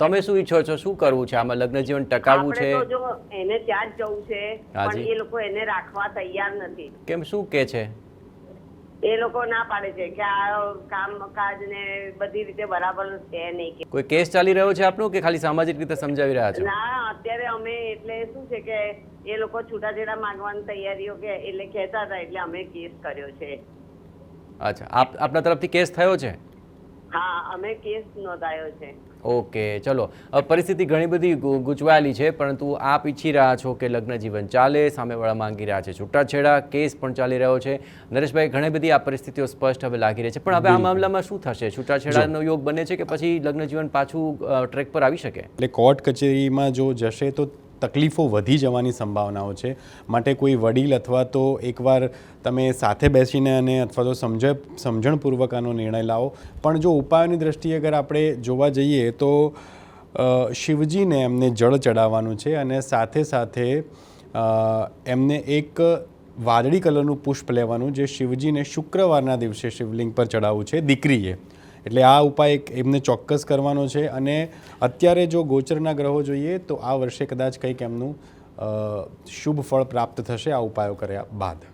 તમે શું ઈચ્છો છો, શું કરવું છે આમાં? લગ્ન જીવન ટકાવવું આપણે છે? તો જો એને ત્યાં જ જવું છે, હાજી. પણ એ લોકો એને રાખવા તૈયાર નથી. કેમ, શું કે છે? એ લોકો ના પાડે છે કે આ કામકાજ ને બધી રીતે બરાબર છે નહીં. કોઈ કેસ ચાલી રહ્યો છે આપનો કે ખાલી સામાજિક રીતે સમજાવી રહ્યા છો? ના, અત્યારે અમે એટલે શું છે કે એ લોકો છૂટાછેડા માંગવાની તૈયારીઓ કે એટલે કહેતા હતા, એટલે અમે કેસ કર્યો છે. અચ્છા, આપના તરફથી કેસ થયો છે? હા, અમે કેસ નોંધાયો છે. ઓકે, ચલો. પરિસ્થિતિ ઘણી બધી ગૂંચવાયેલી છે, પરંતુ આપ ઈચ્છી રહ્યા છો કે લગ્ન જીવન ચાલે, સામેવાળા માંગી રહ્યા છે છૂટાછેડા, કેસ પણ ચાલી રહ્યો છે. નરેશભાઈ, ઘણી બધી આ પરિસ્થિતિઓ સ્પષ્ટ હવે લાગી રહી છે, પણ હવે આ મામલામાં શું થશે? છૂટાછેડાનો યોગ બને છે કે પછી લગ્ન જીવન પાછું ટ્રેક પર આવી શકે? એટલે કોર્ટ કચેરીમાં જો જશે તો તકલીફો વધી જવાની સંભાવનાઓ છે. માટે કોઈ વડીલ અથવા તો એકવાર તમે સાથે બેસીને અને અથવા તો સમજણપૂર્વક આનો નિર્ણય લાવો. પણ જો ઉપાયોની દ્રષ્ટિએ અગર આપણે જોવા જઈએ તો શિવજીને એમને જળ ચડાવવાનું છે અને સાથે સાથે એમને એક વાદળી કલરનું પુષ્પ લેવાનું, જે શિવજીને શુક્રવારના દિવસે શિવલિંગ પર ચડાવવું છે દીકરીએ. એટલે આ ઉપાય એમને ચોક્કસ કરવાનો છે. અને અત્યારે જો ગોચરના ગ્રહો જોઈએ તો આ વર્ષે કદાચ કંઈક એમનું શુભ ફળ પ્રાપ્ત થશે આ ઉપાયો કર્યા બાદ.